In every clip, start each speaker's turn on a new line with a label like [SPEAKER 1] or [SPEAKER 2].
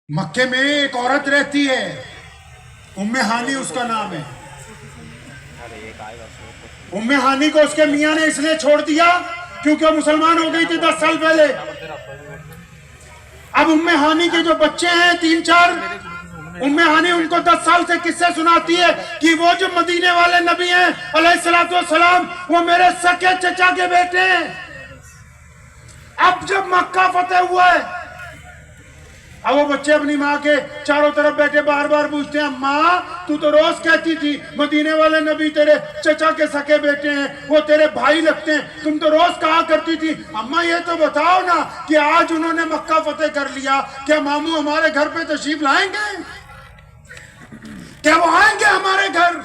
[SPEAKER 1] مکے میں ایک عورت رہتی ہے، ام ہانی اس کا نام ہے۔ ام ہانی کو اس کے میاں نے اس لیے چھوڑ دیا کیونکہ وہ مسلمان ہو گئی تھی 10 سال پہلے۔ اب ام ہانی کے جو بچے ہیں 3-4، ام ہانی ان کو 10 سال سے قصے سناتی ہے کہ وہ جو مدینے والے نبی ہیں علیہ السلام وہ میرے سکے چچا کے بیٹے ہیں۔ اب جب مکہ فتح ہوا ہے، اب وہ بچے اپنی ماں کے چاروں طرف بیٹھے بار بار پوچھتے ہیں، ماں تو روز کہتی تھی مدینے والے نبی تیرے چچا کے سکے بیٹے ہیں، وہ تیرے بھائی لگتے ہیں، تم تو روز کہا کرتی تھی۔ اماں یہ تو بتاؤ نا کہ آج انہوں نے مکہ فتح کر لیا، کیا ماموں ہمارے گھر پہ تشریف لائیں گے؟ کیا وہ آئیں گے ہمارے گھر؟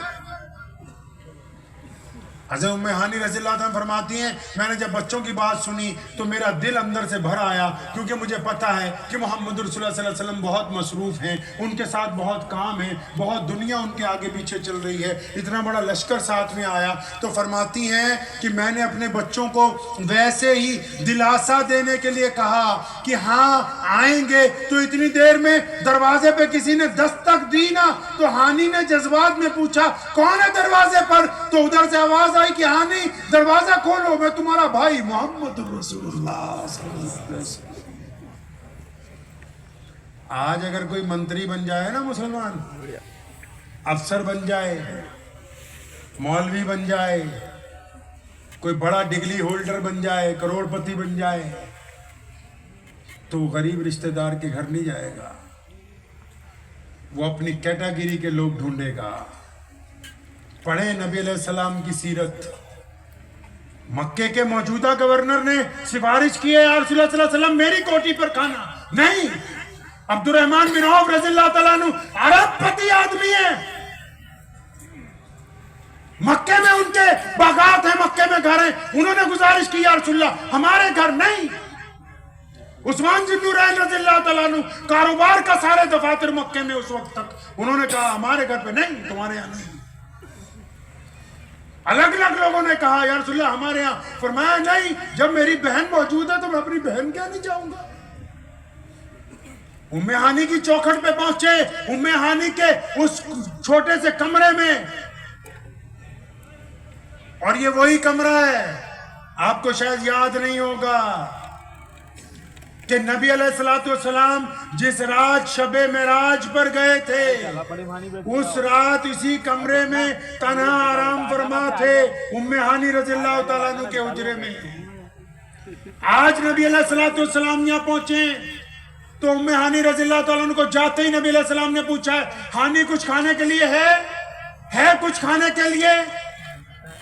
[SPEAKER 1] حضرت ام ہانی رضی اللہ عنہ فرماتی ہیں، میں نے جب بچوں کی بات سنی تو میرا دل اندر سے بھر آیا، کیونکہ مجھے پتا ہے کہ محمد رسول اللہ صلی اللہ علیہ وسلم بہت مصروف ہیں، ان کے ساتھ بہت کام ہے، بہت دنیا ان کے آگے پیچھے چل رہی ہے، اتنا بڑا لشکر ساتھ میں آیا۔ تو فرماتی ہیں کہ میں نے اپنے بچوں کو ویسے ہی دلاسا دینے کے لیے کہا کہ ہاں آئیں گے، تو اتنی دیر میں دروازے پہ کسی نے دستک دی نا، تو ہانی نے جذبات میں پوچھا کون ہے دروازے پر؟ تو ادھر سے آواز کہ ہانی دروازہ کھولو، میں تمہارا بھائی محمد رسول اللہ صلی اللہ علیہ وسلم۔ آج اگر کوئی منتری بن جائے نا مسلمان، افسر بن جائے، مولوی بن جائے، کوئی بڑا ڈگری ہولڈر بن جائے، کروڑ پتی بن جائے، تو غریب رشتہ دار کے گھر نہیں جائے گا، وہ اپنی کیٹیگری کے لوگ ڈھونڈے گا۔ پڑھیں نبی علیہ السلام کی سیرت، مکے کے موجودہ گورنر نے سفارش کی ہے، یا رسول اللہ صلی اللہ علیہ وسلم میری کوٹھی پر کھانا نہیں۔ عبد الرحمن بن عوف رضی اللہ تعالیٰ عنہ عرب پتی آدمی ہیں، مکے میں ان کے باغات ہیں، مکے میں گھر ہیں، انہوں نے گزارش کی یا رسول اللہ ہمارے گھر نہیں۔ عثمان بن نورین رضی اللہ تعالیٰ عنہ کاروبار کا سارے دفاتر مکے میں اس وقت تک، انہوں نے کہا ہمارے گھر پہ نہیں، تمہارے یہاں نہیں۔ الگ الگ لوگوں نے کہا یا رسول اللہ ہمارے ہاں، فرمایا نہیں، جب میری بہن موجود ہے تو میں اپنی بہن کیا نہیں جاؤں گا۔ ام ہانی کی چوکھٹ پہ پہنچے، ام ہانی کے اس چھوٹے سے کمرے میں، اور یہ وہی کمرہ ہے، آپ کو شاید یاد نہیں ہوگا کہ نبی علیہ السلام جس رات شب معراج پر گئے تھے، اس رات اسی کمرے میں تنہا آرام فرما تھے ام ہانی رضی اللہ تعالیٰ عنہ کے حجرے میں۔ آج نبی علیہ السلام یہاں پہنچے تو ام ہانی رضی اللہ تعالیٰ عنہ کو جاتے ہی نبی علیہ السلام نے پوچھا ہے، ہانی کچھ کھانے کے لیے ہے کچھ کھانے کے لیے؟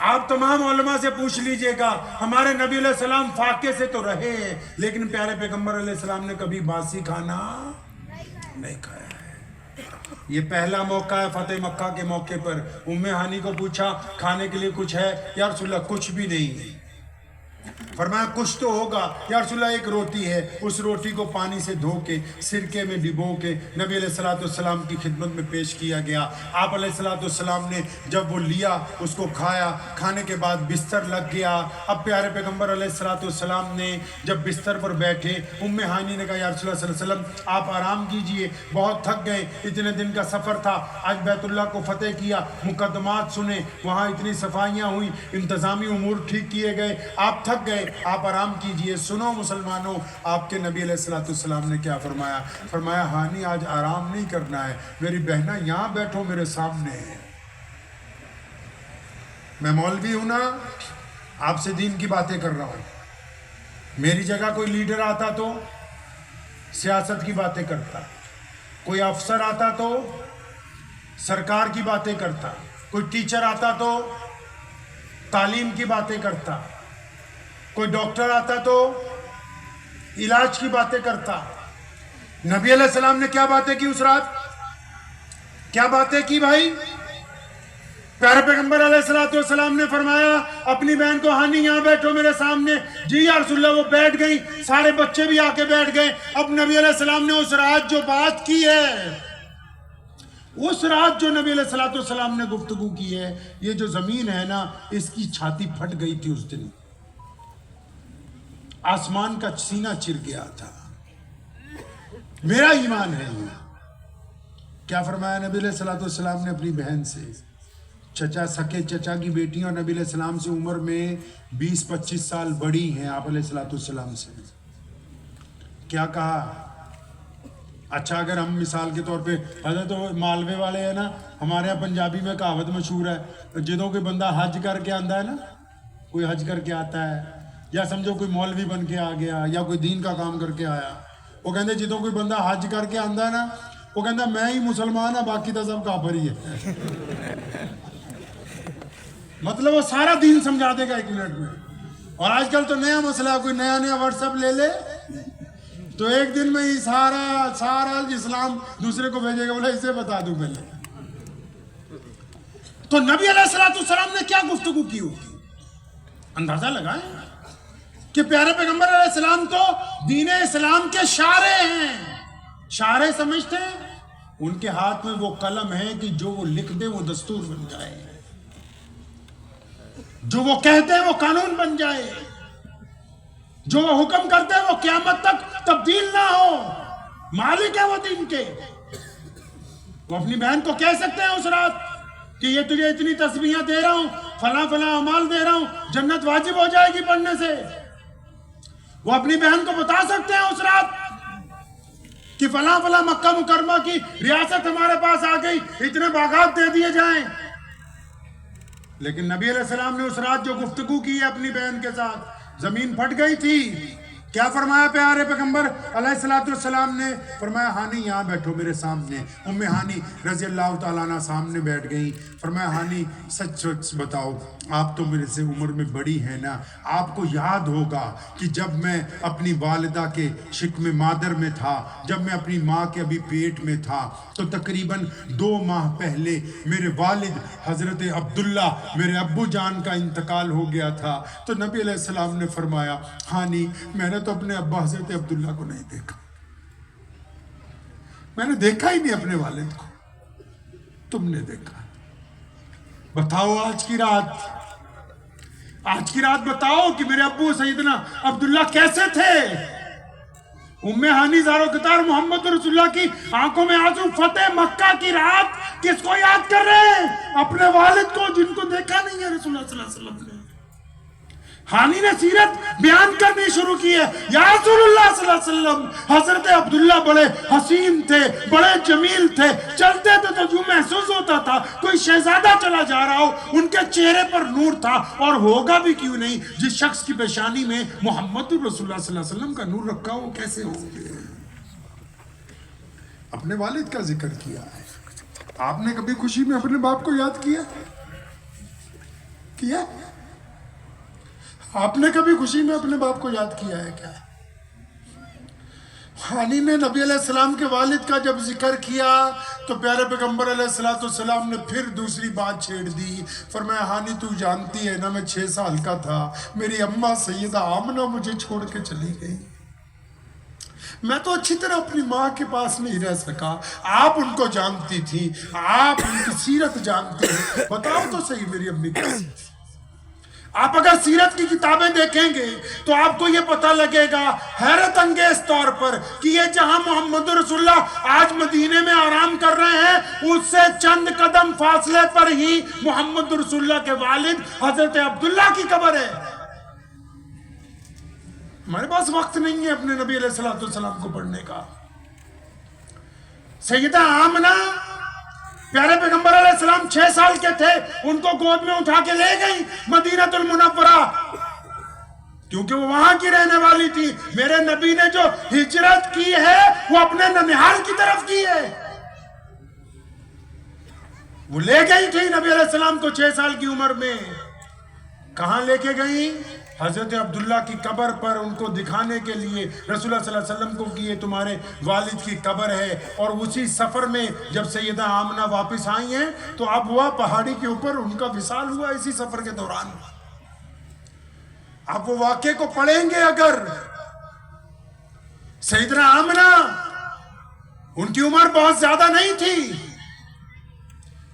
[SPEAKER 1] آپ تمام علماء سے پوچھ لیجئے گا، ہمارے نبی علیہ السلام فاقے سے تو رہے لیکن پیارے پیغمبر علیہ السلام نے کبھی باسی کھانا نہیں کھایا ہے۔ یہ پہلا موقع ہے فتح مکہ کے موقع پر۔ ام ہانی کو پوچھا کھانے کے لیے کچھ ہے؟ یا رسول اللہ کچھ بھی نہیں۔ فرمایا کچھ تو ہوگا۔ یا رسول اللہ ایک روٹی ہے، اس روٹی کو پانی سے دھو کے سرکے میں ڈبو کے نبی علیہ السلام کی خدمت میں پیش کیا گیا۔ آپ علیہ السلام نے جب وہ لیا اس کو کھایا، کھانے کے بعد بستر لگ گیا۔ اب پیارے پیغمبر علیہ السلام نے جب بستر پر بیٹھے، ام ہانی نے کہا یا رسول اللہ صلی اللہ علیہ وسلم آپ آرام کیجئے، بہت تھک گئے، اتنے دن کا سفر تھا، آج بیت اللہ کو فتح کیا، مقدمات سنے، وہاں اتنی صفائیاں ہوئی، انتظامی امور ٹھیک کیے گئے، آپ تھک گئے، آپ آرام کیجئے۔ سنو مسلمانوں، آپ کے نبی علیہ السلام نے کیا فرمایا؟ فرمایا ہانی آج آرام نہیں کرنا ہے، میری بہنہ یہاں بیٹھو میرے سامنے۔ میں مولوی ہوں نا، آپ سے دین کی باتیں کر رہا ہوں، میری جگہ کوئی لیڈر آتا تو سیاست کی باتیں کرتا، کوئی افسر آتا تو سرکار کی باتیں کرتا، کوئی ٹیچر آتا تو تعلیم کی باتیں کرتا، کوئی ڈاکٹر آتا تو علاج کی باتیں کرتا۔ نبی علیہ السلام نے کیا باتیں کی اس رات؟ کیا باتیں کی بھائی؟ پیارے پیغمبر علیہ السلام نے فرمایا اپنی بہن کو ہانی یہاں بیٹھو میرے سامنے۔ جی یا رسول اللہ، وہ بیٹھ گئی، سارے بچے بھی آ کے بیٹھ گئے۔ اب نبی علیہ السلام نے اس رات جو بات کی ہے، اس رات جو نبی علیہ السلام نے گفتگو کی ہے، یہ جو زمین ہے نا، اس کی چھاتی پھٹ گئی تھی اس دن، آسمان کا سینہ چر گیا تھا۔ میرا ایمان ہے کیا فرمایا نبی علیہ الصلوۃ والسلام نے اپنی بہن سے؟ چچا، سکے چچا کی بیٹی اور نبی علیہ السلام سے عمر میں 20-25 سال بڑی ہیں آپ علیہ الصلوۃ والسلام سے. کیا کہا؟ اچھا اگر ہم مثال کے طور پہ حضرت مالوے والے ہیں نا، ہمارے یہاں پنجابی میں کہاوت مشہور ہے، جدوں کوئی بندہ حج کر کے آندا ہے نا، کوئی حج کر کے آتا ہے، یا سمجھو کوئی مولوی بن کے آ گیا یا کوئی دین کا کام کر کے آیا، وہ کہندے جدوں کوئی بندہ حج کر کے آندا ہے نا، وہ کہندا میں ہی مسلمان ہاں، باقی تو سب کافر ہی ہے. مطلب وہ سارا دین سمجھا دے گا 1 منٹ میں. اور آج کل تو نیا مسئلہ، کوئی نیا واٹس ایپ لے لے تو 1 دن میں ہی سارا اسلام دوسرے کو بھیجے گا، بولے اسے بتا دوں پہلے. تو نبی علیہ الصلوۃ والسلام نے کیا گفتگو کی ہوگی؟ اندازہ لگائیں کہ پیارے پیغمبر علیہ السلام تو دین اسلام کے شارع ہیں. شارع سمجھتے ہیں؟ ان کے ہاتھ میں وہ قلم ہے کہ جو وہ لکھ دے وہ دستور بن جائے، جو وہ کہتے ہیں وہ قانون بن جائے، جو وہ حکم کرتے ہیں وہ قیامت تک تبدیل نہ ہو. مالک ہے وہ دین کے. وہ اپنی بہن کو کہہ سکتے ہیں اس رات کہ یہ تجھے اتنی تسبیحاں دے رہا ہوں، فلاں اعمال دے رہا ہوں، جنت واجب ہو جائے گی پڑھنے سے. وہ اپنی بہن کو بتا سکتے ہیں اس رات کہ فلاں مکہ مکرمہ کی ریاست ہمارے پاس آ گئی، اتنے باغات دے دیے جائیں. لیکن نبی علیہ السلام نے اس رات جو گفتگو کی ہے اپنی بہن کے ساتھ، زمین پھٹ گئی تھی. کیا فرمایا پیارے پیغمبر علیہ الصلوۃ والسلام نے؟ فرمایا ہانی یہاں بیٹھو میرے سامنے. ام ہانی رضی اللہ تعالیٰ عنہ سامنے بیٹھ گئی. فرمایا ہانی سچ بتاؤ، آپ تو میرے سے عمر میں بڑی ہیں نا، آپ کو یاد ہوگا کہ جب میں اپنی والدہ کے شکم مادر میں تھا، جب میں اپنی ماں کے ابھی پیٹ میں تھا، تو تقریباً 2 ماہ پہلے میرے والد حضرت عبداللہ میرے ابو جان کا انتقال ہو گیا تھا. تو نبی علیہ السلام نے فرمایا ہانی میں نے تو اپنے ابا حضرت عبداللہ کو نہیں دیکھا، میں نے دیکھا ہی نہیں اپنے والد کو، تم نے دیکھا. بتاؤ آج کی رات بتاؤ کہ میرے ابو سیدنا عبداللہ کیسے تھے. ام ہانی زارو قطار محمد رسول اللہ کی آنکھوں میں آنسو. فتح مکہ کی رات کس کو یاد کر رہے ہیں؟ اپنے والد کو، جن کو دیکھا نہیں ہے رسول اللہ صلی اللہ علیہ وسلم نے. ہانی نے سیرت بیان کرنی شروع کی ہے. یا رسول اللہ صلی اللہ علیہ وسلم، حضرت عبداللہ بڑے حسین تھے، بڑے جمیل تھے، چلتے تھے تو جو محسوس ہوتا تھا کوئی شہزادہ چلا جا رہا ہو. ان کے چہرے پر نور تھا، اور ہوگا بھی کیوں نہیں. جس شخص کی پیشانی میں محمد رسول اللہ صلی اللہ علیہ وسلم کا نور رکھا ہو کیسے ہو گے. اپنے والد کا ذکر کیا ہے. آپ نے کبھی خوشی میں اپنے باپ کو یاد کیا؟ آپ نے کبھی خوشی میں اپنے باپ کو یاد کیا ہے کیا؟ ہانی نے نبی علیہ السلام کے والد کا جب ذکر کیا تو پیارے پیغمبر علیہ الصلوۃ والسلام نے پھر دوسری بات چھیڑ دی. فرمایا ہانی تو جانتی ہے نا میں 6 سال کا تھا، میری اماں سیدہ آمنہ مجھے چھوڑ کے چلی گئی، میں تو اچھی طرح اپنی ماں کے پاس نہیں رہ سکا. آپ ان کو جانتی تھی، آپ ان کی سیرت جانتے ہیں، بتاؤ تو صحیح میری امی کیسی تھی. آپ اگر سیرت کی کتابیں دیکھیں گے تو آپ کو یہ پتہ لگے گا حیرت انگیز طور پر کہ یہ جہاں محمد رسول اللہ آج مدینے میں آرام کر رہے ہیں، اس سے چند قدم فاصلے پر ہی محمد رسول اللہ کے والد حضرت عبداللہ کی قبر ہے. ہمارے پاس وقت نہیں ہے اپنے نبی علیہ الصلوۃ والسلام کو پڑھنے کا. سیدہ آمنہ پیارے پیغمبر علیہ السلام 6 سال کے تھے، ان کو گود میں اٹھا کے لے گئی مدینہ المنورہ، کیونکہ وہ وہاں کی رہنے والی تھی. میرے نبی نے جو ہجرت کی ہے وہ اپنے ننہال کی طرف کی ہے. وہ لے گئی تھی نبی علیہ السلام کو 6 سال کی عمر میں. کہاں لے کے گئی؟ حضرت عبداللہ کی قبر پر، ان کو دکھانے کے لیے رسول اللہ صلی اللہ علیہ وسلم کو کہ یہ تمہارے والد کی قبر ہے. اور اسی سفر میں جب سیدہ آمنہ واپس آئی ہیں تو اب ہوا پہاڑی کے اوپر ان کا وصال ہوا اسی سفر کے دوران. آپ وہ واقعے کو پڑھیں گے اگر، سیدہ آمنہ ان کی عمر بہت زیادہ نہیں تھی،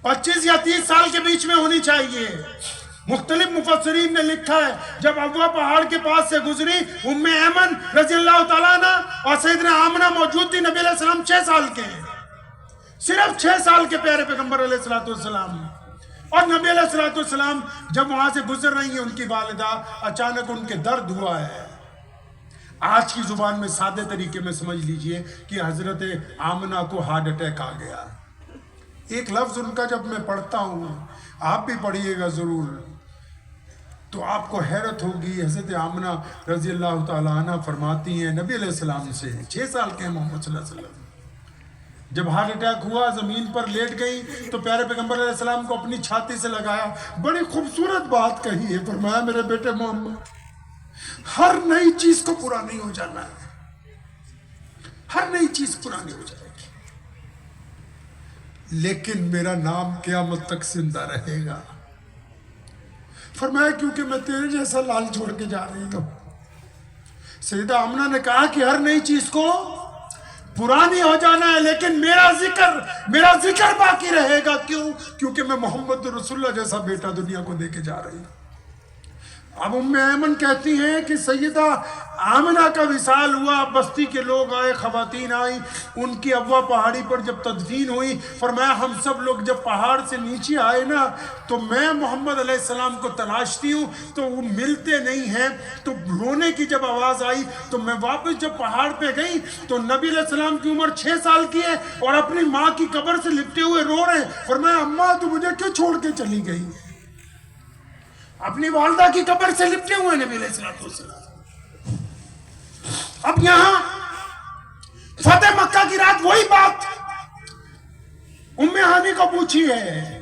[SPEAKER 1] 25 یا 30 سال کے بیچ میں ہونی چاہیے. مختلف مفسرین نے لکھا ہے جب ابوا پہاڑ کے پاس سے گزری، ام ایمن رضی اللہ تعالیٰ عنہ اور سیدنا آمنہ موجود تھی. نبی علیہ السلام 6 سال کے ہیں. صرف 6 سال کے پیارے پیغمبر علیہ الصلوۃ والسلام. اور نبی علیہ الصلوۃ والسلام جب وہاں سے گزر رہی ہیں ان کی والدہ، اچانک ان کے درد ہوا ہے. آج کی زبان میں سادے طریقے میں سمجھ لیجئے کہ حضرت آمنہ کو ہارٹ اٹیک آ گیا. ایک لفظ ان کا جب میں پڑھتا ہوں، آپ بھی پڑھیے گا ضرور، تو آپ کو حیرت ہوگی. حضرت آمنہ رضی اللہ تعالیٰ عنہ فرماتی ہیں نبی علیہ السلام سے، 6 سال کے ہیں محمد صلی اللہ علیہ وسلم، جب ہارٹ اٹیک ہوا زمین پر لیٹ گئی تو پیارے پیغمبر علیہ السلام کو اپنی چھاتی سے لگایا. بڑی خوبصورت بات کہی ہے، فرمایا میرے بیٹے محمد، ہر نئی چیز کو پورا نہیں ہو جانا ہے، ہر نئی چیز پرانی ہو جائے گی، لیکن میرا نام قیامت تک زندہ رہے گا. فرمایا کیونکہ میں تیرے جیسا لال چھوڑ کے جا رہی ہوں. سیدہ آمنہ نے کہا کہ ہر نئی چیز کو پرانی ہو جانا ہے، لیکن میرا ذکر باقی رہے گا. کیوں؟ کیونکہ میں محمد رسول اللہ جیسا بیٹا دنیا کو دے کے جا رہی ہوں. اب ام ایمن کہتی ہیں کہ سیدہ آمنہ کا وصال ہوا، بستی کے لوگ آئے، خواتین آئیں، ان کی ابوا پہاڑی پر جب تدفین ہوئی، فرمایا ہم سب لوگ جب پہاڑ سے نیچے آئے نا تو میں محمد علیہ السلام کو تلاشتی ہوں تو وہ ملتے نہیں ہیں. تو رونے کی جب آواز آئی تو میں واپس جب پہاڑ پہ گئی تو نبی علیہ السلام کی عمر 6 سال کی ہے اور اپنی ماں کی قبر سے لپٹے ہوئے رو رہے ہیں. فرمایا اماں تو مجھے کیوں چھوڑ کے چلی گئی؟ اپنی والدہ کی قبر سے لپٹے ہوئے نبی علیہ السلام. اب یہاں فتح مکہ کی رات وہی بات ام ہانی کو پوچھی ہے.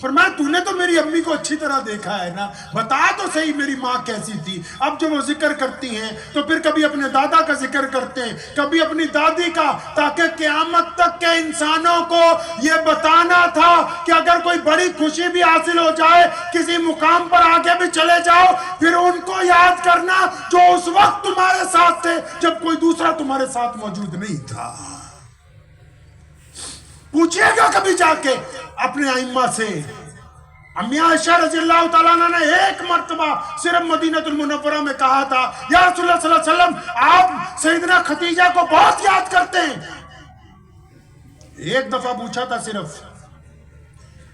[SPEAKER 1] فرمایا تو نے تو میری امی کو اچھی طرح دیکھا ہے نا، بتا تو صحیح میری ماں کیسی تھی. اب جو وہ ذکر کرتی ہیں تو پھر کبھی اپنے دادا کا ذکر کرتے ہیں، کبھی اپنی دادی کا، تاکہ قیامت تک کے انسانوں کو یہ بتانا تھا کہ اگر کوئی بڑی خوشی بھی حاصل ہو جائے، کسی مقام پر آگے بھی چلے جاؤ، پھر ان کو یاد کرنا جو اس وقت تمہارے ساتھ تھے جب کوئی دوسرا تمہارے ساتھ موجود نہیں تھا. پوچھئے گا کبھی جا کے اپنے ائمہ سے. امی عائشہ رضی اللہ تعالیٰ عنہ نے ایک مرتبہ صرف مدینہ المنورہ میں کہا تھا یا رسول اللہ صلی اللہ علیہ وسلم آپ سیدنا خدیجہ کو بہت یاد کرتے ہیں. ایک دفعہ پوچھا تھا صرف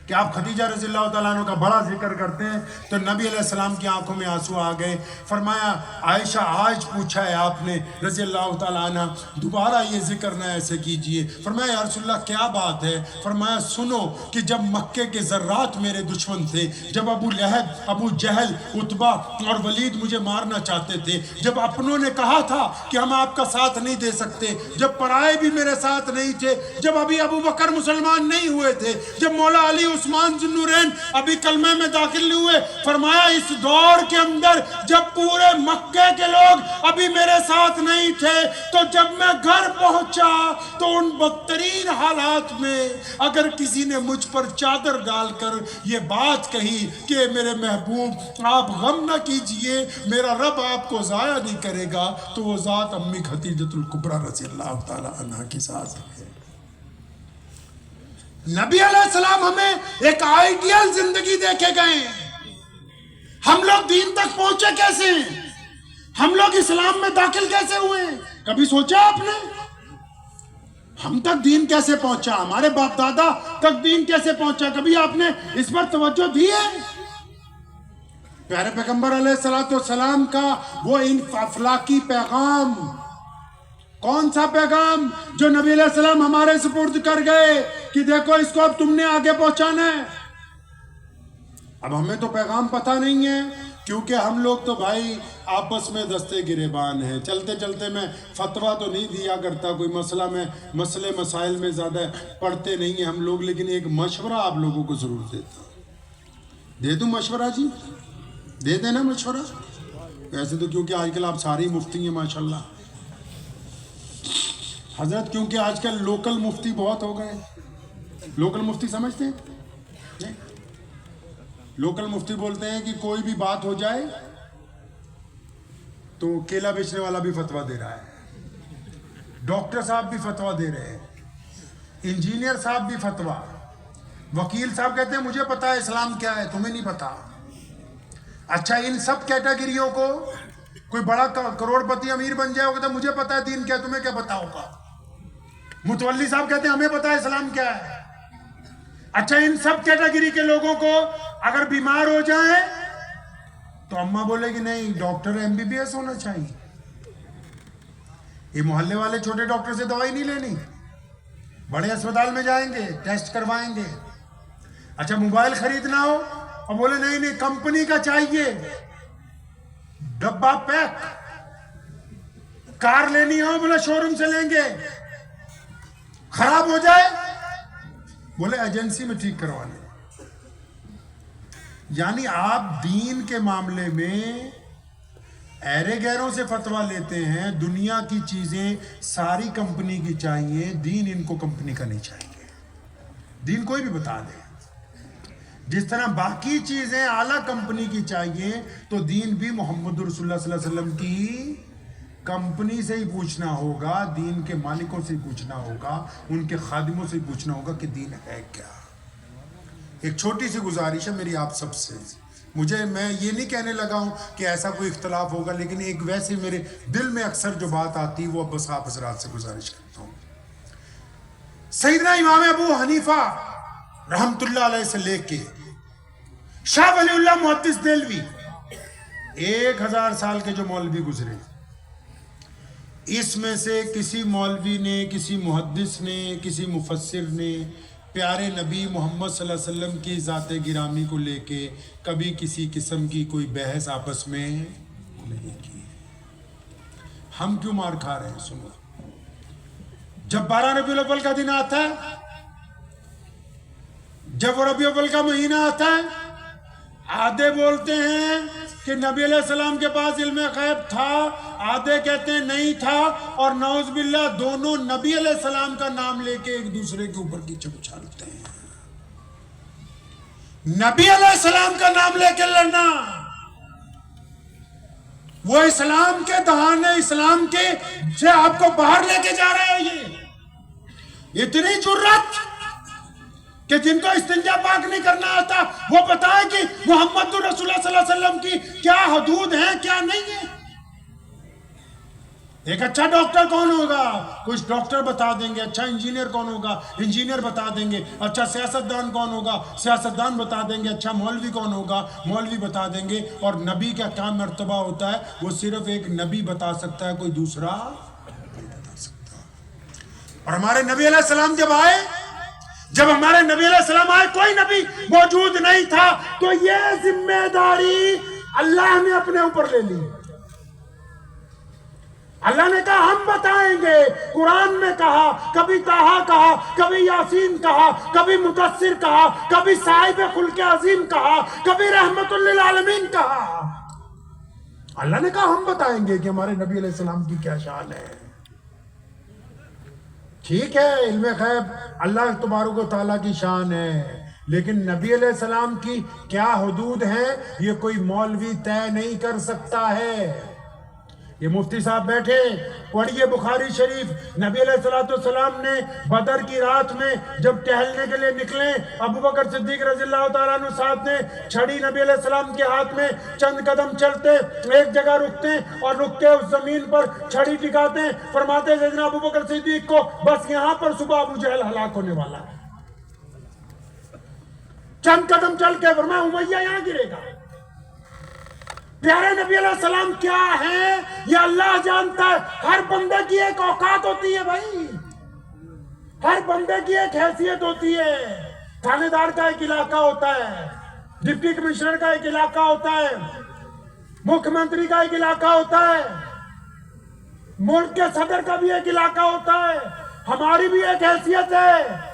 [SPEAKER 1] کہ آپ خدیجہ رضی اللہ تعالیٰ عنہ کا بڑا ذکر کرتے ہیں تو نبی علیہ السلام کی آنکھوں میں آنسو آ گئے. فرمایا عائشہ آج پوچھا ہے آپ نے رضی اللہ تعالیٰ عنہ، دوبارہ یہ ذکر نہ ایسے کیجئے. فرمایا یا رسول اللہ کیا بات ہے؟ فرمایا سنو کہ جب مکے کے ذرات میرے دشمن تھے، جب ابو لہب، ابو جہل، عتبہ اور ولید مجھے مارنا چاہتے تھے، جب اپنوں نے کہا تھا کہ ہم آپ کا ساتھ نہیں دے سکتے، جب پرائے بھی میرے ساتھ نہیں تھے، جب ابھی ابو بکر مسلمان نہیں ہوئے تھے، جب مولا علی عثمان ذوالنورین ابھی کلمے میں داخل نہیں ہوئے، فرمایا اس دور کے اندر جب پورے مکے کے لوگ ابھی میرے ساتھ نہیں تھے، تو جب میں گھر پہنچا تو ان بدترین حالات میں اگر کسی نے مجھ پر چادر ڈال کر یہ بات کہی کہ میرے محبوب آپ غم نہ کیجئے، میرا رب آپ کو ضائع نہیں کرے گا، تو وہ ذات امی خدیجۃ الکبریٰ رضی اللہ تعالی عنہ کی ذات ہے. نبی علیہ السلام ہمیں ایک آئیڈیل زندگی دے کے گئے. ہم لوگ دین تک پہنچے کیسے ہیں؟ ہم لوگ اسلام میں داخل کیسے ہوئے ہیں؟ کبھی سوچا آپ نے؟ ہم تک دین کیسے پہنچا؟ ہمارے باپ دادا تک دین کیسے پہنچا؟ کبھی آپ نے اس پر توجہ دی ہے؟ پیارے پیغمبر علیہ السلام کا وہ افلاکی پیغام، کون سا پیغام جو نبی علیہ السلام ہمارے سپرد کر گئے کہ دیکھو اس کو اب تم نے آگے پہنچانا ہے. اب ہمیں تو پیغام پتہ نہیں ہے، کیونکہ ہم لوگ تو بھائی آپس میں دستے گریبان ہیں. چلتے چلتے میں فتویٰ تو نہیں دیا کرتا، کوئی مسئلے مسائل میں زیادہ پڑھتے نہیں ہیں ہم لوگ، لیکن ایک مشورہ آپ لوگوں کو ضرور دیتا ہوں. دے دوں مشورہ جی؟ دے دینا مشورہ. ایسے تو کیونکہ آج کل آپ ساری مفتی ہیں ماشاءاللہ حضرت، کیونکہ آج کل لوکل مفتی بہت ہو گئے. لوکل مفتی سمجھتے ہیں؟ لوکل مفتی بولتے ہیں کہ کوئی بھی بات ہو جائے تو کیلا بیچنے والا بھی فتویٰ دے رہا ہے، ڈاکٹر صاحب بھی فتویٰ دے رہے ہیں، انجینئر صاحب بھی فتویٰ، وکیل صاحب کہتے ہیں مجھے پتا ہے اسلام کیا ہے، تمہیں نہیں پتا. اچھا ان سب کیٹیگریوں کو کوئی بڑا کروڑ پتی امیر بن جائے ہوگا تو مجھے پتا ہے دین کیا ہے، تمہیں کیا پتا ہوگا. متولی صاحب کہتے ہیں ہمیں پتا ہے اسلام کیا ہے. اچھا ان سب کیٹیگری کے لوگوں کو اگر بیمار ہو جائیں تو اماں بولے گی نہیں ڈاکٹر MBBS ہونا چاہیے، یہ محلے والے چھوٹے ڈاکٹر سے دوائی نہیں لینی، بڑے اسپتال میں جائیں گے ٹیسٹ کروائیں گے۔ اچھا موبائل خریدنا ہو اور بولے نہیں نہیں کمپنی کا چاہیے، ڈبہ پیک۔ کار لینی ہو بولے شو روم سے لیں گے، خراب ہو جائے بولے ایجنسی میں ٹھیک کروا لیں۔ یعنی آپ دین کے معاملے میں ایرے گیروں سے فتویٰ لیتے ہیں، دنیا کی چیزیں ساری کمپنی کی چاہیے، دین ان کو کمپنی کا نہیں چاہیے، دین کوئی بھی بتا دے۔ جس طرح باقی چیزیں اعلیٰ کمپنی کی چاہیے تو دین بھی محمد رسول اللہ صلی اللہ علیہ وسلم کی کمپنی سے ہی پوچھنا ہوگا، دین کے مالکوں سے ہی پوچھنا ہوگا، ان کے خادموں سے ہی پوچھنا ہوگا کہ دین ہے کیا۔ ایک چھوٹی سی گزارش ہے میری آپ سب سے، میں یہ نہیں کہنے لگا ہوں کہ ایسا کوئی اختلاف ہوگا، لیکن ایک ویسے میرے دل میں اکثر جو بات آتی وہ بس آپ حضرات سے گزارش کرتا ہوں۔ سیدنا امام ابو حنیفہ رحمت اللہ علیہ سے لے کے شاہ ولی اللہ محدث دہلوی 1000 سال کے جو مولوی گزرے، اس میں سے کسی مولوی نے، کسی محدث نے، کسی مفسر نے پیارے نبی محمد صلی اللہ علیہ وسلم کی ذات گرامی کو لے کے کبھی کسی قسم کی کوئی بحث آپس میں نہیں کی۔ ہم کیوں مار کھا رہے ہیں؟ سنو، جب 12 ربیع الاول کا دن آتا ہے، جب وہ ربیع الاول کا مہینہ آتا ہے، آدھے بولتے ہیں کہ نبی علیہ السلام کے پاس علم غیب تھا، آدھے کہتے ہیں نہیں تھا، اور نعوذ باللہ دونوں نبی علیہ السلام کا نام لے کے ایک دوسرے کے اوپر کیچڑ اچھالتے ہیں۔ نبی علیہ السلام کا نام لے کے لڑنا، وہ اسلام کے دہانے، اسلام کے سے آپ کو باہر لے کے جا رہے ہیں۔ یہ اتنی جرات کہ جن کو استنجا پاک نہیں کرنا آتا وہ بتائیں کہ محمد رسول اللہ صلی اللہ علیہ وسلم کی کیا حدود ہیں کیا نہیں ہے۔ ایک اچھا ڈاکٹر کون ہوگا؟ کچھ ڈاکٹر بتا دیں گے۔ اچھا انجینئر کون ہوگا؟ انجینئر بتا دیں گے۔ اچھا سیاستدان کون ہوگا؟ سیاستدان بتا دیں گے۔ اچھا مولوی کون ہوگا؟ مولوی بتا دیں گے۔ اور نبی کا کیا مرتبہ ہوتا ہے؟ وہ صرف ایک نبی بتا سکتا ہے، کوئی دوسرا نہیں بتا سکتا۔ اور ہمارے نبی علیہ السلام جب ہمارے نبی علیہ السلام آئے کوئی نبی موجود نہیں تھا، تو یہ ذمہ داری اللہ نے اپنے اوپر لے لی۔ اللہ نے کہا ہم بتائیں گے، قرآن میں کہا، کبھی طٰہٰ کہا، کبھی یاسین کہا، کبھی مدثر کہا، کبھی صاحب خلق عظیم کہا، کبھی رحمت للعالمین کہا۔ اللہ نے کہا ہم بتائیں گے کہ ہمارے نبی علیہ السلام کی کیا شان ہے۔ ٹھیک ہے، علم غیب اللہ تبارک و تعالیٰ کی شان ہے، لیکن نبی علیہ السلام کی کیا حدود ہیں یہ کوئی مولوی طے نہیں کر سکتا ہے۔ یہ مفتی صاحب بیٹھے، پڑھیے بخاری شریف، نبی علیہ السلام نے بدر کی رات میں جب ٹہلنے کے لیے نکلے، ابو بکر صدیق رضی اللہ تعالیٰ عنہ ساتھ نے، چھڑی نبی علیہ السلام کے ہاتھ میں، چند قدم چلتے، ایک جگہ رکتے اور رک کے اس زمین پر چھڑی ٹکاتے، فرماتے سیدنا ابو بکر صدیق کو بس یہاں پر صبح ابو جہل ہلاک ہونے والا ہے۔ چند قدم چل کے فرمایا امیہ یہاں گرے گا۔ پیارے نبی علیہ السلام کیا ہے یہ اللہ جانتا ہے۔ ہر بندے کی ایک اوقات ہوتی ہے بھائی، ہر بندے کی ایک حیثیت ہوتی ہے۔ تھانے دار کا ایک علاقہ ہوتا ہے، ڈپٹی کمشنر کا ایک علاقہ ہوتا ہے، مکھیہ منتری کا ایک علاقہ ہوتا ہے، ملک کے صدر کا بھی ایک علاقہ ہوتا ہے۔ ہماری بھی ایک حیثیت ہے۔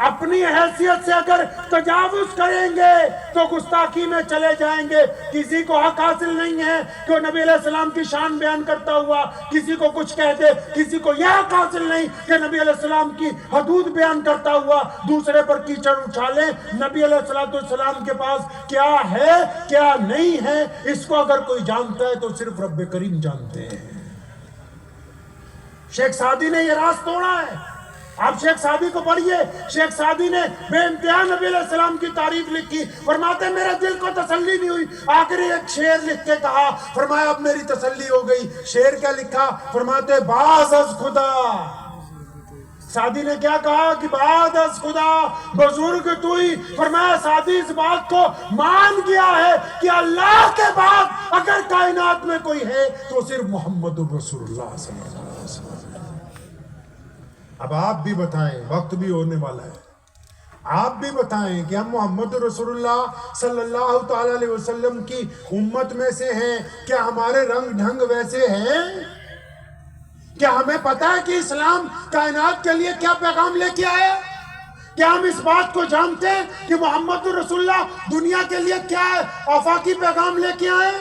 [SPEAKER 1] اپنی حیثیت سے اگر تجاوز کریں گے تو گستاخی میں چلے جائیں گے۔ کسی کو حق حاصل نہیں ہے کہ وہ نبی علیہ السلام کی شان بیان کرتا ہوا کسی کو کچھ کہہ دے، کسی کو یہ حق حاصل نہیں کہ نبی علیہ السلام کی حدود بیان کرتا ہوا دوسرے پر کیچڑ اچھالے۔ نبی علیہ السلام کے پاس کیا ہے کیا نہیں ہے اس کو اگر کوئی جانتا ہے تو صرف رب کریم جانتے ہیں۔ شیخ سعدی نے یہ راز توڑا ہے۔ آپ شیخ سعدی کو پڑھیے، شیخ سعدی نے بے انتہا نبی علیہ السلام کی تعریف لکھی، فرماتے میرے دل کو تسلی نہیں ہوئی، آخر ایک شعر لکھ کے کہا، فرمایا اب میری تسلی ہو گئی۔ شعر کیا لکھا؟ فرماتے باز از خدا سعدی نے کیا کہا کہ بعد از خدا بزرگ تو ہی. فرمایا سعدی اس بات کو مان گیا ہے کہ اللہ کے بعد اگر کائنات میں کوئی ہے تو صرف محمد رسول اللہ صلی اللہ علیہ وسلم. اب آپ بھی بتائیں، وقت بھی ہونے والا ہے، آپ بھی بتائیں کہ ہم محمد رسول اللہ صلی اللہ تعالی علیہ وسلم کی امت میں سے ہیں، کیا ہمارے رنگ ڈھنگ ویسے ہیں؟ کیا ہمیں پتا ہے کہ اسلام کائنات کے لیے کیا پیغام لے کے آیا؟ کیا ہم اس بات کو جانتے ہیں کہ محمد رسول اللہ دنیا کے لیے کیا آفاقی پیغام لے کے آئے؟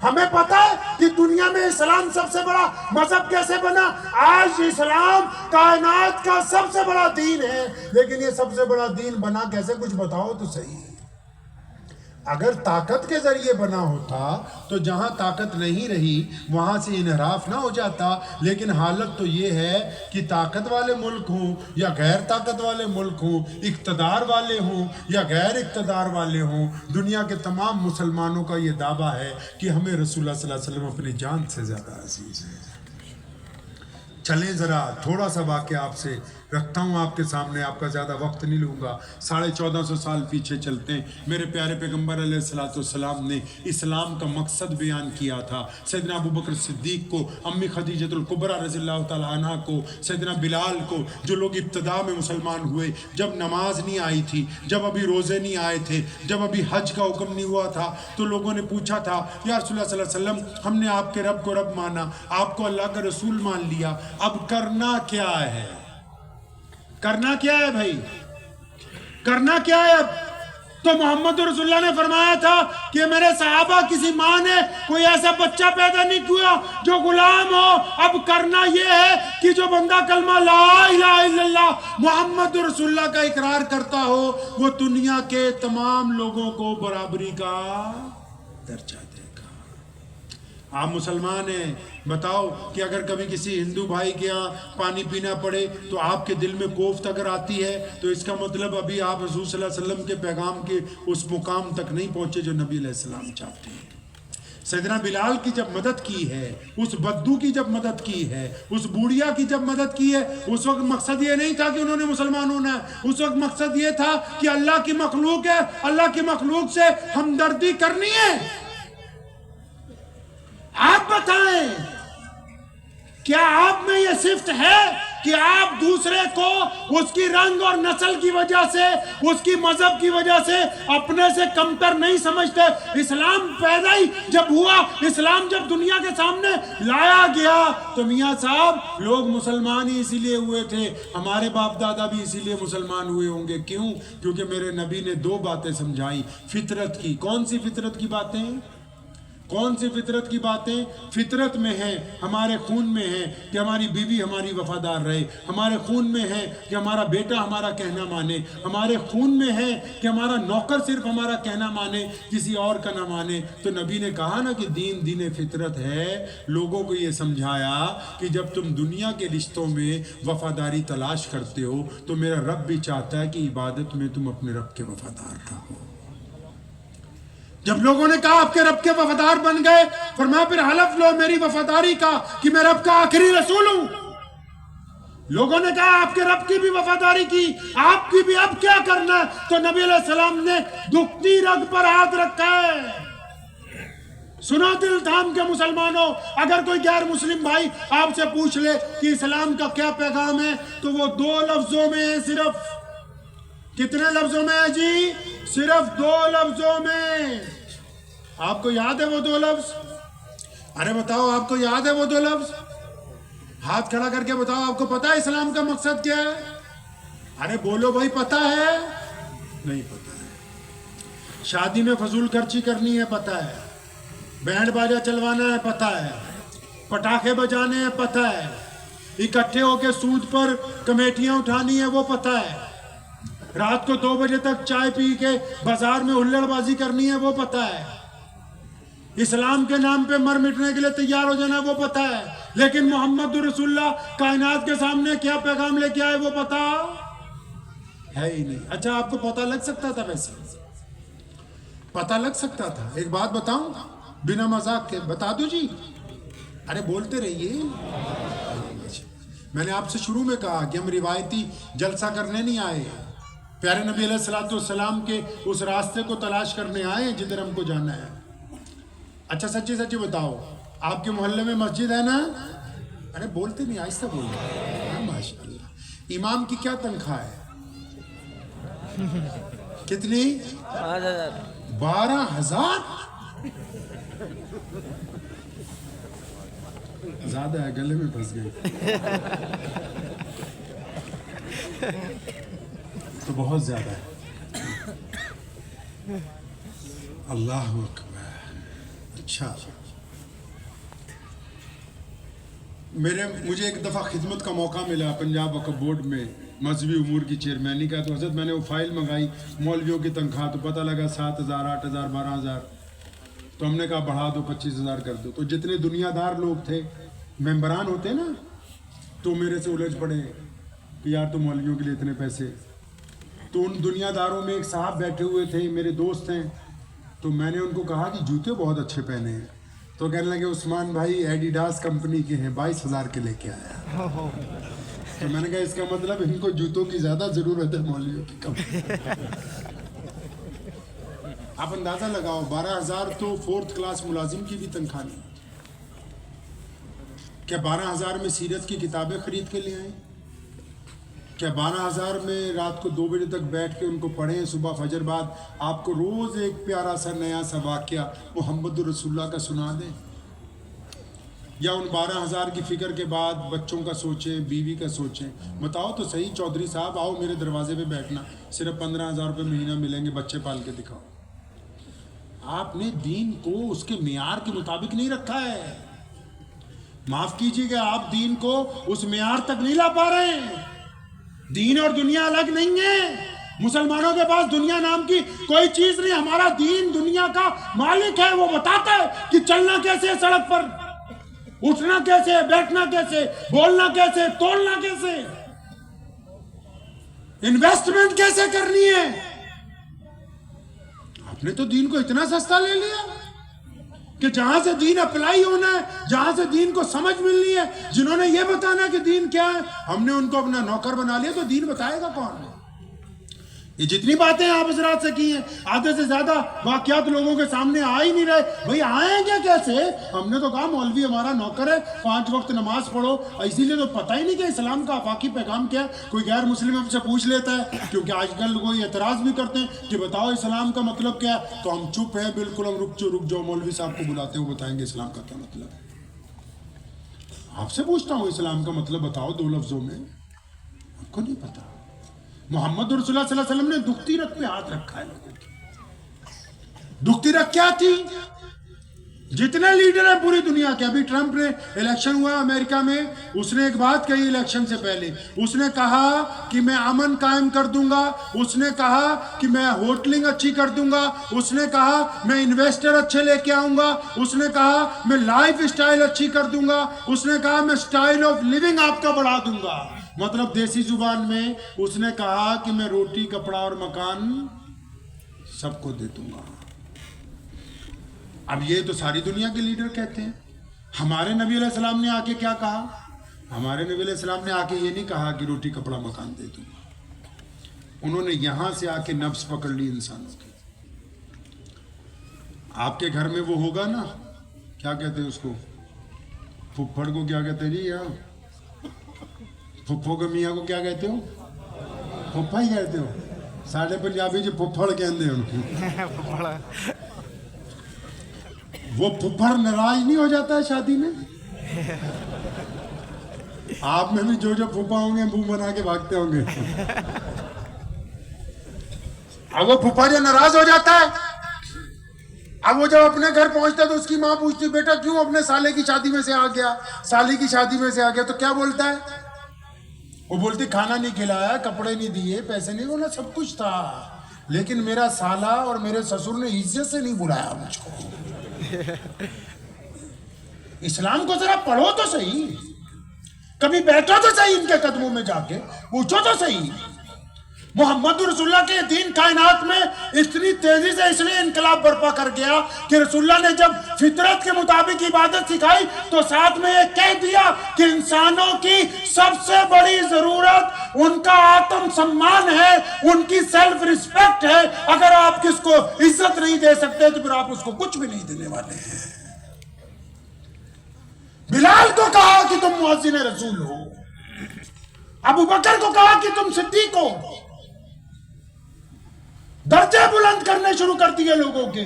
[SPEAKER 1] ہمیں پتا ہے کہ دنیا میں اسلام سب سے بڑا مذہب کیسے بنا؟ آج اسلام کائنات کا سب سے بڑا دین ہے، لیکن یہ سب سے بڑا دین بنا کیسے؟ کچھ بتاؤ تو صحیح. اگر طاقت کے ذریعے بنا ہوتا تو جہاں طاقت نہیں رہی وہاں سے انحراف نہ ہو جاتا، لیکن حالت تو یہ ہے کہ طاقت والے ملک ہوں یا غیر طاقت والے ملک ہوں، اقتدار والے ہوں یا غیر اقتدار والے ہوں، دنیا کے تمام مسلمانوں کا یہ دعویٰ ہے کہ ہمیں رسول اللہ صلی اللہ علیہ وسلم اپنی جان سے زیادہ عزیز ہے. چلیں ذرا تھوڑا سا واقعہ آپ سے رکھتا ہوں آپ کے سامنے، آپ کا زیادہ وقت نہیں لوں گا. 1450 سال پیچھے چلتے ہیں. میرے پیارے پیغمبر علیہ السلام نے اسلام کا مقصد بیان کیا تھا. سیدنا ابو بکر صدیق کو، امی خدیجۃ الکبریٰ رضی اللہ تعالیٰ عنہ کو، سیدنا بلال کو، جو لوگ ابتدا میں مسلمان ہوئے، جب نماز نہیں آئی تھی، جب ابھی روزے نہیں آئے تھے، جب ابھی حج کا حکم نہیں ہوا تھا، تو لوگوں نے پوچھا تھا یا رسول اللہ صلی اللہ علیہ وسلم ہم نے آپ کے رب کو رب مانا، آپ کو اللہ کا رسول مان لیا، اب کرنا کیا ہے؟ کرنا کیا ہے بھائی؟ کرنا کیا ہے اب؟ تو محمد رسول اللہ نے فرمایا تھا کہ میرے صحابہ کسی ماں نے کوئی ایسا بچہ پیدا نہیں کیا جو غلام ہو. اب کرنا یہ ہے کہ جو بندہ کلمہ لا الہ الا اللہ محمد رسول اللہ کا اقرار کرتا ہو وہ دنیا کے تمام لوگوں کو برابری کا درجہ دے گا. آپ مسلمان ہیں، بتاؤ کہ اگر کبھی کسی ہندو بھائی کے یہاں پانی پینا پڑے تو آپ کے دل میں کوفت اگر آتی ہے تو اس کا مطلب ابھی آپ حضور صلی اللہ علیہ وسلم کے پیغام کے اس مقام تک نہیں پہنچے جو نبی علیہ السلام چاہتے ہیں. سیدنا بلال کی جب مدد کی ہے، اس بدو کی جب مدد کی ہے، اس بوڑھیا کی جب مدد کی ہے، اس وقت مقصد یہ نہیں تھا کہ انہوں نے مسلمان ہونا ہے، اس وقت مقصد یہ تھا کہ اللہ کی مخلوق ہے، اللہ کی مخلوق سے ہمدردی کرنی ہے. آپ بتائیں کیا آپ میں یہ صفت ہے کہ آپ دوسرے کو اس کی رنگ اور نسل کی وجہ سے، اس کی مذہب کی وجہ سے اپنے سے کمتر نہیں سمجھتے؟ اسلام پیدا ہی جب ہوا، اسلام جب دنیا کے سامنے لایا گیا تو میاں صاحب لوگ مسلمان ہی اسی لیے ہوئے تھے، ہمارے باپ دادا بھی اسی لیے مسلمان ہوئے ہوں گے. کیوں؟ کیونکہ میرے نبی نے 2 باتیں سمجھائی فطرت کی. کون سی فطرت کی باتیں؟ کون سی فطرت کی باتیں؟ فطرت میں ہے، ہمارے خون میں ہے کہ ہماری بیوی ہماری وفادار رہے، ہمارے خون میں ہے کہ ہمارا بیٹا ہمارا کہنا مانے، ہمارے خون میں ہے کہ ہمارا نوکر صرف ہمارا کہنا مانے، کسی اور کا نہ مانے. تو نبی نے کہا نا کہ دین فطرت ہے. لوگوں کو یہ سمجھایا کہ جب تم دنیا کے رشتوں میں وفاداری تلاش کرتے ہو تو میرا رب بھی چاہتا ہے کہ عبادت میں تم اپنے رب کے وفادار رہو. جب لوگوں نے کہا آپ کے رب کے وفادار بن گئے، فرمایا پھر حلف لو میری وفاداری کا کہ میں رب کا آخری رسول ہوں. لوگوں نے کہا آپ کے رب کی بھی وفاداری کی، آپ کی بھی، اب کیا کرنا ہے؟ تو نبی علیہ السلام نے دکھتی رگ پر ہاتھ رکھا ہے. سنو دل تھام کے مسلمانوں، اگر کوئی غیر مسلم بھائی آپ سے پوچھ لے کہ اسلام کا کیا پیغام ہے تو وہ 2 لفظوں میں ہے. صرف کتنے لفظوں میں ہے جی؟ صرف 2 لفظوں میں. آپ کو یاد ہے وہ 2 لفظ؟ ارے بتاؤ آپ کو یاد ہے وہ 2 لفظ؟ ہاتھ کھڑا کر کے بتاؤ آپ کو پتا ہے اسلام کا مقصد کیا ہے؟ ارے بولو بھائی، پتا ہے؟ نہیں پتا ہے. شادی میں فضول خرچی کرنی ہے، پتا ہے. بینڈ باجا چلوانا ہے، پتا ہے. پٹاخے بجانے ہیں، پتا ہے. اکٹھے ہو کے سود پر کمیٹیاں اٹھانی ہے، وہ پتا ہے. رات کو 2 بجے تک چائے پی کے بازار میں ہلڑ بازی کرنی ہے، وہ پتا ہے. اسلام کے نام پہ مر مٹنے کے لیے تیار ہو جانا، وہ پتا ہے. لیکن محمد رسول اللہ کائنات کے سامنے کیا پیغام لے کے آئے وہ پتا ہے ہی نہیں. اچھا آپ کو پتا لگ سکتا تھا؟ ویسے پتا لگ سکتا تھا. ایک بات بتاؤں بنا مذاق کے، بتا دو جی. ارے بولتے رہیے. میں نے آپ سے شروع میں کہا کہ ہم روایتی جلسہ کرنے نہیں آئے، پیارے نبی علیہ الصلوۃ والسلام کے اس راستے کو تلاش کرنے آئے ہیں جدھر ہم کو جانا ہے۔ اچھا سچی سچی بتاؤ، آپ کے محلے میں مسجد ہے نا؟ ارے بولتے نہیں، آہستہ بولو۔ ماشاء اللہ۔ امام کی کیا تنخواہ ہے؟ کتنی؟ 12,000؟ زیادہ ہے، گلے میں پھنس گئی تو بہت زیادہ ہے۔ اللہ اکبر۔ اچھا، مجھے ایک دفعہ خدمت کا موقع ملا پنجاب وقف بورڈ میں، مذہبی امور کی چیئرمینی کا۔ تو حضرت میں نے وہ فائل منگائی، مولویوں کی تنخواہ، تو پتہ لگا 7,000 8,000 12,000۔ تو ہم نے کہا بڑھا دو، 25,000 کر دو۔ تو جتنے دنیا دار لوگ تھے، ممبران ہوتے نا، تو میرے سے الجھ پڑے کہ یار تو مولویوں کے لیے اتنے پیسے۔ تو ان دنیا داروں میں ایک صاحب بیٹھے ہوئے تھے، میرے دوست ہیں، تو میں نے ان کو کہا کہ جوتے بہت اچھے پہنے ہیں۔ تو کہنے لگے عثمان بھائی ایڈیڈاس کمپنی کے ہیں، 22,000 کے لے کے آیا۔ تو میں نے کہا اس کا مطلب ان کو جوتوں کی زیادہ ضرورت ہے، مولویوں کی کم۔ آپ اندازہ لگاؤ، 12,000 تو 4th کلاس ملازم کی بھی تنخواہ نہیں۔ کیا 12,000 میں سیرت کی کتابیں خرید کے لے آئیں؟ کیا 12,000 میں رات کو 2 بجے تک بیٹھ کے ان کو پڑھیں، صبح فجر بعد آپ کو روز ایک پیارا سا نیا سا واقعہ محمد رسول اللہ کا سنا دیں؟ یا ان 12,000 کی فکر کے بعد بچوں کا سوچیں، بیوی کا سوچیں؟ بتاؤ تو صحیح چودھری صاحب، آؤ میرے دروازے پہ بیٹھنا، صرف 15,000 روپے مہینہ ملیں گے، بچے پال کے دکھاؤ۔ آپ نے دین کو اس کے معیار کے مطابق نہیں رکھا ہے۔ معاف کیجیے کہ آپ دین کو اس معیار تک نہیں لا پا رہے ہیں۔ دین اور دنیا الگ نہیں ہے۔ مسلمانوں کے پاس دنیا نام کی کوئی چیز نہیں، ہمارا دین دنیا کا مالک ہے۔ وہ بتاتا ہے کہ چلنا کیسے ہے سڑک پر، اٹھنا کیسے، بیٹھنا کیسے، بولنا کیسے، تولنا کیسے، انویسٹمنٹ کیسے کرنی ہے۔ آپ نے تو دین کو اتنا سستا لے لیا کہ جہاں سے دین اپلائی ہونا ہے، جہاں سے دین کو سمجھ ملنی ہے، جنہوں نے یہ بتانا کہ دین کیا ہے، ہم نے ان کو اپنا نوکر بنا لیا۔ تو دین بتائے گا کون؟ یہ جتنی باتیں آپ حضرات سے کی ہیں، آدھے سے زیادہ واقعات لوگوں کے سامنے آ ہی نہیں رہے۔ بھئی آئیں گے کیسے؟ ہم نے تو کہا مولوی ہمارا نوکر ہے، 5 وقت نماز پڑھو، اسی لیے تو پتہ ہی نہیں کہ اسلام کا آفاقی پیغام کیا ہے۔ کوئی غیر مسلم ہم سے پوچھ لیتا ہے، کیونکہ آج کل لوگ اعتراض بھی کرتے ہیں کہ بتاؤ اسلام کا مطلب کیا ہے، تو ہم چپ ہیں بالکل، ہم رک جاؤ مولوی صاحب کو بلاتے ہو، بتائیں گے اسلام کا کیا مطلب ہے۔ آپ سے پوچھتا ہوں اسلام کا مطلب بتاؤ 2 لفظوں میں، آپ کو نہیں پتا۔ محمد رسول اللہ صلی اللہ علیہ وسلم نے دکھتی رکھ پہ ہاتھ رکھا ہے لوگوں کی۔ دکھتی رکھ کیا تھی؟ جتنے لیڈر ہیں پوری دنیا کے، ابھی ٹرمپ نے الیکشن ہوا امریکہ میں، اس نے ایک بات کہی الیکشن سے پہلے، اس نے کہا کہ میں امن قائم کر دوں گا، اس نے کہا کہ میں ہوٹلنگ اچھی کر دوں گا، اس نے کہا میں انویسٹر اچھے لے کے آؤں گا، اس نے کہا میں لائف اسٹائل اچھی کر دوں گا، اس نے کہا میں اسٹائل آف لیونگ آپ کا بڑھا دوں گا۔ مطلب دیسی زبان میں اس نے کہا کہ میں روٹی، کپڑا اور مکان سب کو دے دوں گا۔ اب یہ تو ساری دنیا کے لیڈر کہتے ہیں۔ ہمارے نبی علیہ السلام نے آ کے کیا کہا؟ ہمارے نبی علیہ السلام نے آ کے یہ نہیں کہا کہ روٹی، کپڑا، مکان دے دوں گا۔ انہوں نے یہاں سے آ کے نفس پکڑ لی انسانوں کی۔ آپ کے گھر میں وہ ہوگا نا، کیا کہتے ہیں اس کو، پھپھڑ کو کیا کہتے ہیں جی؟ یہاں پھپھو کے میاں کو کیا کہتے ہو؟ پھپھا ہی کہتے ہو؟ ساڑھے پنجابی جو پھپھڑ کہتے ہیں ان کو۔ وہ پھپھڑ ناراض نہیں ہو جاتا ہے شادی میں؟ آپ میں بھی جو پھپھا ہوں گے منہ بنا کے بھاگتے ہوں گے۔ اب وہ پھپھا جو ناراض ہو جاتا ہے، اب وہ جب اپنے گھر پہنچتا ہے تو اس کی ماں پوچھتی بیٹا کیوں اپنے سالے کی شادی میں سے آ گیا، سالی کی شادی میں سے آ گیا؟ تو کیا بولتا ہے؟ وہ بولتی کھانا نہیں کھلایا، کپڑے نہیں دیے، پیسے نہیں، انہیں سب کچھ تھا، لیکن میرا سالا اور میرے سسر نے عزت سے نہیں بلایا مجھ کو۔ اسلام کو ذرا پڑھو تو صحیح، کبھی بیٹھو تو صحیح ان کے قدموں میں جا کے، پوچھو تو صحیح۔ محمد رسول اللہ کے دین کائنات میں اتنی تیزی سے اس لیے انقلاب برپا کر گیا کہ رسول اللہ نے جب فطرت کے مطابق عبادت سکھائی تو ساتھ میں یہ کہہ دیا کہ انسانوں کی سب سے بڑی ضرورت ان کا آتم سمان ہے، ان کی سیلف ریسپیکٹ ہے۔ اگر آپ کس کو عزت نہیں دے سکتے تو پھر آپ اس کو کچھ بھی نہیں دینے والے ہیں۔ بلال کو کہا کہ تم مؤذن رسول ہو، ابو بکر کو کہا کہ تم صدیق ہو، درجے بلند کرنے شروع کر دیے لوگوں کے۔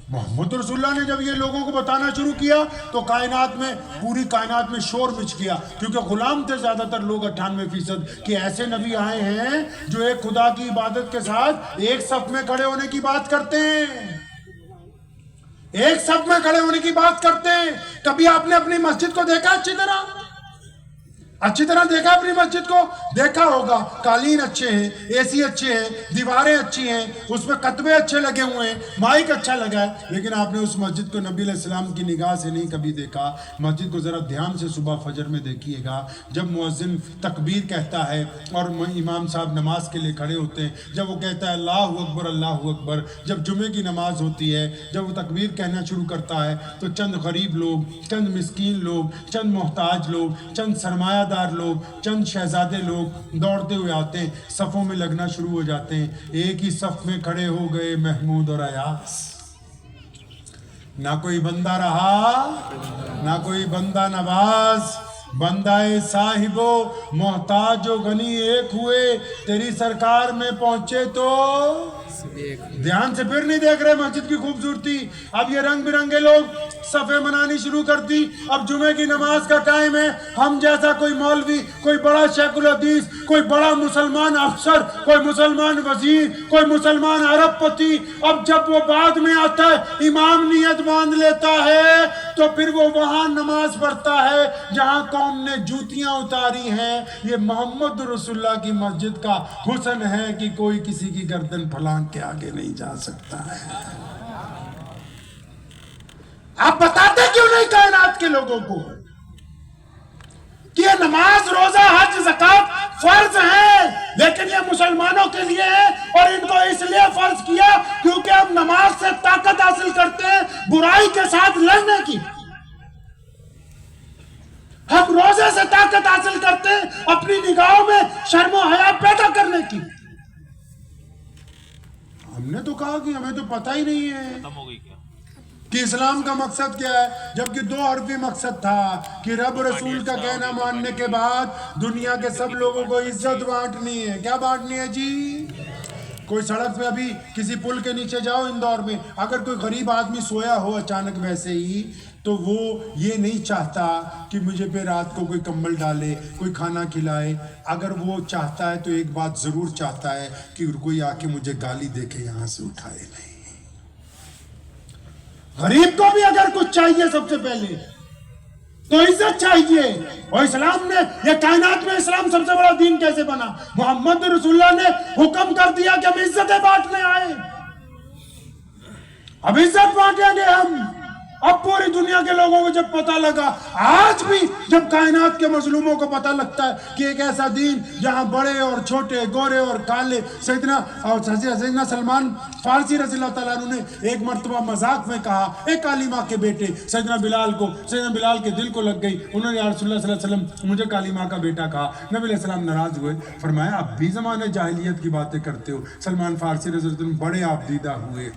[SPEAKER 1] محمد رسول اللہ نے جب یہ لوگوں کو بتانا شروع کیا تو کائنات میں، پوری کائنات میں شور مچ گیا، کیونکہ غلام تھے زیادہ تر لوگ 98% کہ ایسے نبی آئے ہیں جو ایک خدا کی عبادت کے ساتھ ایک صف میں کھڑے ہونے کی بات کرتے ہیں، ایک صف میں کھڑے ہونے کی بات کرتے ہیں۔ کبھی آپ نے اپنی مسجد کو دیکھا اچھی طرح دیکھا؟ اپنی مسجد کو دیکھا ہوگا، قالین اچھے ہیں، اے سی اچھے ہیں، دیواریں اچھی ہیں، اس میں کتبے اچھے لگے ہوئے ہیں، مائک اچھا لگا ہے، لیکن آپ نے اس مسجد کو نبی علیہ السلام کی نگاہ سے نہیں کبھی دیکھا۔ مسجد کو ذرا دھیان سے صبح فجر میں دیکھیے گا، جب مؤذن تکبیر کہتا ہے اور امام صاحب نماز کے لیے کھڑے ہوتے ہیں، جب وہ کہتا ہے اللہ اکبر اللہ اکبر، جب جمعے کی نماز ہوتی ہے، جب وہ تکبیر کہنا شروع کرتا ہے تو چند غریب لوگ، چند مسکین لوگ، چند محتاج لوگ، چند سرمایہ دار لوگ، چند شہزادے لوگ دوڑتے ہوئے آتے ہیں، صفوں میں لگنا شروع ہو جاتے ہیں۔ ایک ہی صف میں کھڑے ہو گئے محمود اور ایاز، نہ کوئی بندہ رہا نہ کوئی بندہ نواز، بندہ صاحب و محتاج و غنی ایک ہوئے، تیری سرکار میں پہنچے تو دھیان سے پھر نہیں دیکھ رہے مسجد کی خوبصورتی۔ اب یہ رنگ برنگے لوگ صفیں بنانی شروع کر دی۔ اب جمعے کی نماز کا ٹائم ہے، ہم جیسا کوئی مولوی، کوئی بڑا شیخ الحدیث، کوئی بڑا مسلمان افسر، کوئی مسلمان وزیر، کوئی مسلمان ارب پتی، اب جب وہ بعد میں آتا ہے امام نیت باندھ لیتا ہے تو پھر وہ وہاں نماز پڑھتا ہے جہاں قوم نے جوتیاں اتاری ہیں۔ یہ محمد رسول اللہ کی مسجد کا حسن ہے کہ کوئی کسی کی گردن پھلانگ کے آگے نہیں جا سکتا ہے۔ آپ بتاتے کیوں نہیں کائنات کے لوگوں کو کہ یہ نماز، روزہ، حج، زکوٰۃ فرض ہیں، لیکن یہ مسلمانوں کے لیے ہے اور ان کو اس لیے فرض کیا کیونکہ ہم نماز سے طاقت حاصل کرتے ہیں برائی کے ساتھ لڑنے کی، ہم روزے سے طاقت حاصل کرتے ہیں اپنی نگاہوں میں شرم و حیا پیدا کرنے کی۔ ہم نے تو کہا کہ ہمیں تو پتہ ہی نہیں ہے کہ اسلام کا مقصد کیا ہے، جبکہ 2 حرفی مقصد تھا کہ رب رسول کا کہنا ماننے کے بعد دنیا کے سب لوگوں کو عزت بانٹنی ہے۔ کیا بانٹنی ہے جی؟ کوئی سڑک پہ ابھی کسی پل کے نیچے جاؤ اندور میں، اگر کوئی غریب آدمی سویا ہو اچانک ویسے ہی تو وہ یہ نہیں چاہتا کہ مجھے پہ رات کو کوئی کمبل ڈالے، کوئی کھانا کھلائے۔ اگر وہ چاہتا ہے تو ایک بات ضرور چاہتا ہے کہ کوئی آ کے مجھے گالی دے کے یہاں سے اٹھائے نہیں۔ غریب کو بھی اگر کچھ چاہیے سب سے پہلے تو عزت چاہیے، اور اسلام نے، یہ کائنات میں اسلام سب سے بڑا دین کیسے بنا؟ محمد رسول اللہ نے حکم کر دیا کہ ہم عزتیں بانٹنے آئے، اب عزت بانٹیں گے ہم۔ اب پوری دنیا کے لوگوں کو جب پتہ لگا، آج بھی جب کائنات کے مظلوموں کو پتہ لگتا ہے کہ ایک ایسا دین جہاں بڑے اور چھوٹے، گورے اور کالے، سیدنا سلمان فارسی رضی اللہ تعالیٰ عنہ نے ایک مرتبہ مذاق میں کہا، ایک کالی ماں کے بیٹے سیدنا بلال کے دل کو لگ گئی، انہوں نے یا رسول اللہ صلی اللہ علیہ وسلم مجھے کالی ماں کا بیٹا کہا۔ نبی علیہ السلام ناراض ہوئے، فرمایا اب بھی زمانے جاہلیت کی باتیں کرتے ہو۔ سلمان فارسی رضی اللہ عنہ بڑے آپ دیدہ ہوئے،